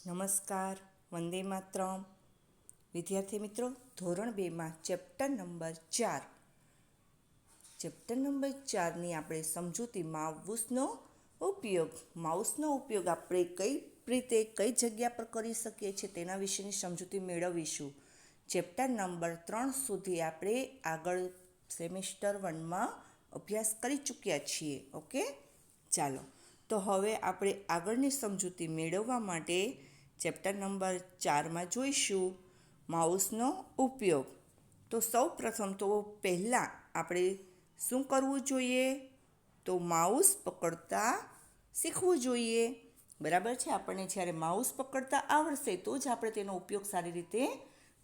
નમસ્કાર, વંદે માતરમ. વિદ્યાર્થી મિત્રો, ધોરણ 2માં ચેપ્ટર નંબર 4ની આપણે સમજૂતી માઉસનો ઉપયોગ આપણે કઈ રીતે કઈ જગ્યા પર કરી શકીએ છીએ તેના વિશેની સમજૂતી મેળવીશું. ચેપ્ટર નંબર 3 સુધી આપણે આગળ સેમિસ્ટર 1માં અભ્યાસ કરી ચૂક્યા છીએ. ઓકે, ચાલો તો હવે આપણે આગળની સમજૂતી મેળવવા માટે ચેપ્ટર નંબર 4માં જોઈશું માઉસનો ઉપયોગ. તો સૌ પ્રથમ તો પહેલાં આપણે શું કરવું જોઈએ? તો માઉસ પકડતા શીખવું જોઈએ. બરાબર છે. આપણને જ્યારે માઉસ પકડતા આવડશે તો જ આપણે તેનો ઉપયોગ સારી રીતે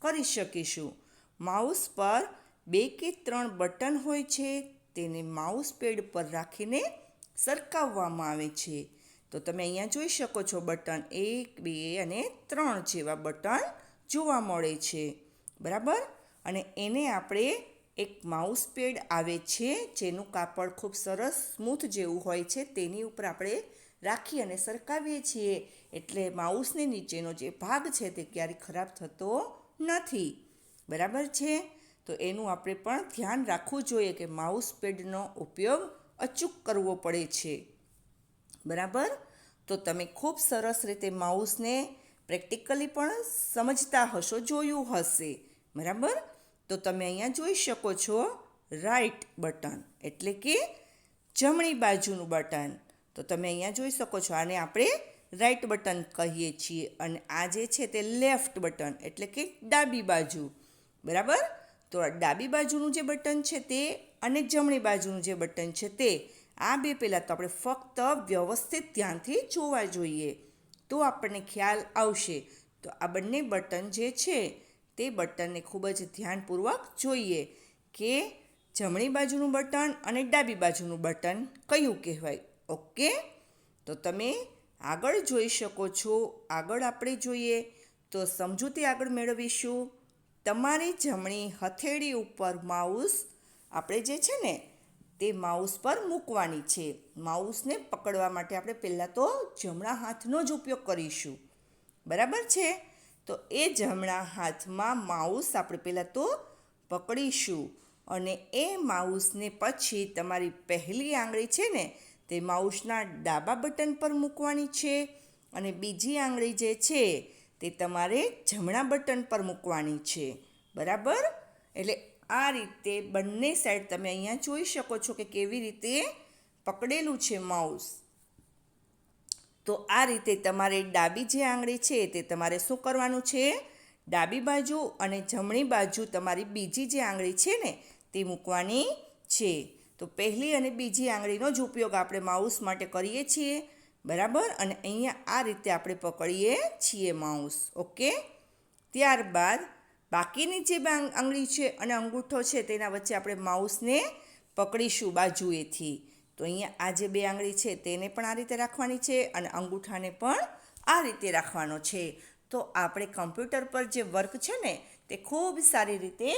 કરી શકીશું. માઉસ પર 2 કે 3 બટન હોય છે. તેને માઉસ પેડ પર રાખીને સરકાવવામાં આવે છે. તો તમે અહીંયા જોઈ શકો છો, બટન 1, 2 અને 3 જેવા બટન જોવા મળે છે. બરાબર. અને એને આપણે એક માઉસ પેડ આવે છે જેનું કાપડ ખૂબ સરસ સ્મૂથ જેવું હોય છે, તેની ઉપર આપણે રાખી અને સરકાવીએ છીએ. એટલે માઉસની નીચેનો જે ભાગ છે તે ક્યારેય ખરાબ થતો નથી. બરાબર છે. તો એનું આપણે પણ ધ્યાન રાખવું જોઈએ કે માઉસ પેડનો ઉપયોગ અચૂક કરવો પડે છે. બરાબર. તો તમે ખૂબ સરસ રીતે માઉસને પ્રેક્ટિકલી પણ સમજતા હશો, જોયું હશે. બરાબર. તો તમે અહીંયા જોઈ શકો છો રાઈટ બટન એટલે કે જમણી બાજુનું બટન. તો તમે અહીંયા જોઈ શકો છો, આને આપણે રાઈટ બટન કહીએ છીએ. અને આ જે છે તે લેફ્ટ બટન એટલે કે ડાબી બાજુ. બરાબર. તો ડાબી બાજુનું જે બટન છે તે અને જમણી બાજુનું જે બટન છે તે, આ બે પહેલાં તો આપણે ફક્ત વ્યવસ્થિત ધ્યાનથી જોવા જોઈએ તો આપણને ખ્યાલ આવશે. તો આ બંને બટન જે છે તે બટનને ખૂબ જ ધ્યાનપૂર્વક જોઈએ કે જમણી બાજુનું બટન અને ડાબી બાજુનું બટન કયું કહેવાય. ઓકે. તો તમે આગળ જોઈ શકો છો. આગળ આપણે જોઈએ તો સમજૂતી આગળ મેળવીશું. તમારી જમણી હથેળી ઉપર માઉસ આપણે જે છે ને તે માઉસ પર મૂકવાની છે. માઉસને પકડવા માટે આપણે પહેલાં તો જમણા હાથનો જ ઉપયોગ કરીશું. બરાબર છે. તો એ જમણા હાથમાં માઉસ આપણે પહેલાં તો પકડીશું અને એ માઉસને પછી તમારી પહેલી આંગળી છે ને તે માઉસના ડાબા બટન પર મૂકવાની છે અને બીજી આંગળી જે છે તે તમારે જમણા બટન પર મૂકવાની છે. બરાબર. એટલે આ રીતે બંને સાઈડ તમે અહીંયા જોઈ શકો છો કે કેવી રીતે પકડેલું છે માઉસ. તો આ રીતે તમારે ડાબી જે આંગળી છે તે તમારે શું કરવાનું છે? ડાબી બાજુ અને જમણી બાજુ તમારી બીજી જે આંગળી છે ને તે મૂકવાની છે. તો પહેલી અને બીજી આંગળીનો જ ઉપયોગ આપણે માઉસ માટે કરીએ છીએ. બરાબર. અને અહીંયા આ રીતે આપણે પકડીએ છીએ માઉસ. ઓકે. ત્યારબાદ બાકીની જે આંગળી છે અને અંગૂઠો છે તેના વચ્ચે આપણે માઉસને પકડીશું બાજુએથી. તો અહીંયા આ જે 2 આંગળી છે તેને પણ આ રીતે રાખવાની છે અને અંગૂઠાને પણ આ રીતે રાખવાનો છે. તો આપણે કમ્પ્યુટર પર જે વર્ક છે ને તે ખૂબ સારી રીતે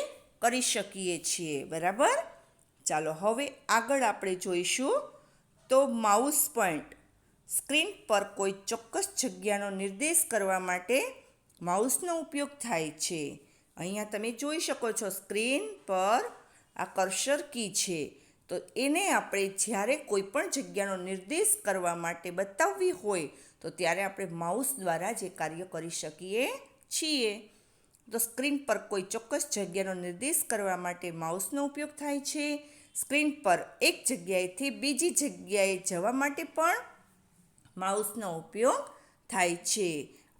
કરી શકીએ છીએ. બરાબર. ચાલો હવે આગળ આપણે જોઈશું તો માઉસ પોઈન્ટ. સ્ક્રીન પર કોઈ ચોક્કસ જગ્યાનો નિર્દેશ કરવા માટે માઉસનો ઉપયોગ થાય છે. અહીંયા તમે જોઈ શકો છો સ્ક્રીન પર આ કર્સર કી છે. તો એને આપણે જ્યારે કોઈ પણ જગ્યાનો નિર્દેશ કરવા માટે બતાવવી હોય તો ત્યારે આપણે માઉસ દ્વારા જે કાર્ય કરી શકીએ છીએ. તો સ્ક્રીન પર કોઈ ચોક્કસ જગ્યાનો નિર્દેશ કરવા માટે માઉસનો ઉપયોગ થાય છે. સ્ક્રીન પર એક જગ્યાએથી બીજી જગ્યાએ જવા માટે પણ માઉસનો ઉપયોગ થાય છે.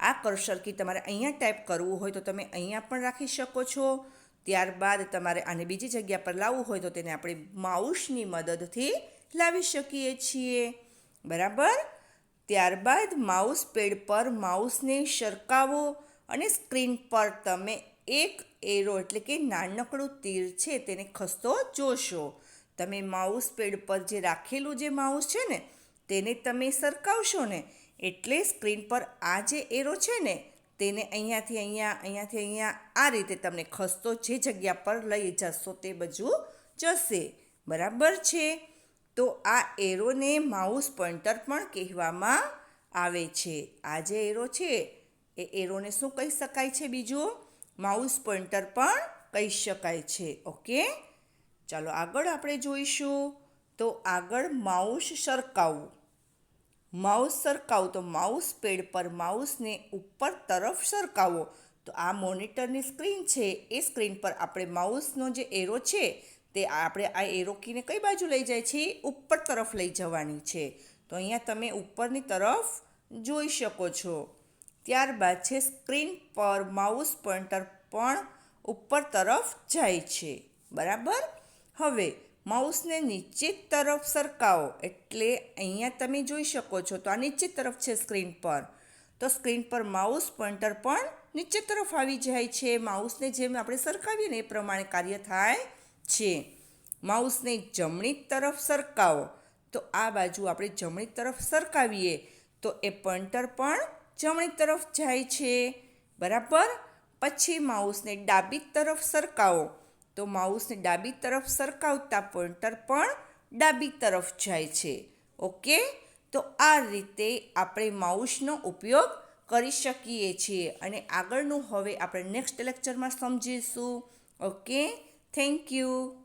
આ કર્સર કી તમારે અહીંયા ટાઈપ કરવું હોય તો તમે અહીંયા પણ રાખી શકો છો. ત્યારબાદ તમારે આને બીજી જગ્યા પર લાવવું હોય તો તેને આપણે માઉસની મદદથી લાવી શકીએ છીએ. બરાબર. ત્યારબાદ માઉસ પેડ પર માઉસને સરકાવો અને સ્ક્રીન પર તમે એક એરો એટલે કે નાનકડું તીર છે તેને ખસતો જોશો. તમે માઉસ પેડ પર જે રાખેલું જે માઉસ છે ને તેને તમે સરકાવશો ને એટલે સ્ક્રીન પર આ જે એરો છે ને તેને અહીંયાથી અહીંયા આ રીતે તમને ખસતો જે જગ્યા પર લઈ જશો તે બધું જશે. બરાબર છે. તો આ એરોને માઉસ પોઇન્ટર પણ કહેવામાં આવે છે. આ જે એરો છે એ એરોને શું કહી શકાય છે? બીજું માઉસ પોઇન્ટર પણ કહી શકાય છે. ઓકે, ચાલો આગળ આપણે જોઈશું. તો આગળ માઉસ સરકાવવું. માઉસ સરકાવવું તો માઉસ પેડ પર માઉસને ઉપર તરફ સરકાવો. તો આ મોનિટરની સ્ક્રીન છે, એ સ્ક્રીન પર આપણે માઉસનો જે એરો છે તે આપણે આ એરો કીને કઈ બાજુ લઈ જાય છે? ઉપર તરફ લઈ જવાની છે. તો અહીંયા તમે ઉપરની તરફ જોઈ શકો છો. ત્યારબાદ છે સ્ક્રીન પર માઉસ પોઇન્ટર પણ ઉપર તરફ જાય છે. બરાબર. હવે માઉસને નીચે તરફ સરકાવો, એટલે અહીંયા તમે જોઈ શકો છો. તો આ નીચે તરફ છે સ્ક્રીન પર. તો સ્ક્રીન પર માઉસ પોઇન્ટર પણ નીચે તરફ આવી જાય છે. માઉસને જેમ આપણે સરકાવીએ ને એ પ્રમાણે કાર્ય થાય છે. માઉસને જમણી તરફ સરકાવો. તો આ બાજુ આપણે જમણી તરફ સરકાવીએ તો એ પોઇન્ટર પણ જમણી તરફ જાય છે. બરાબર. પછી માઉસને ડાબી તરફ સરકાવો. તો માઉસને ડાબી તરફ સરકાવતા પોઇન્ટર પણ ડાબી તરફ જાય છે. ઓકે, તો આ રીતે આપણે માઉસનો ઉપયોગ કરી શકીએ છીએ. અને આગળનું હવે આપણે નેક્સ્ટ લેક્ચરમાં સમજીશું. Okay, thank you.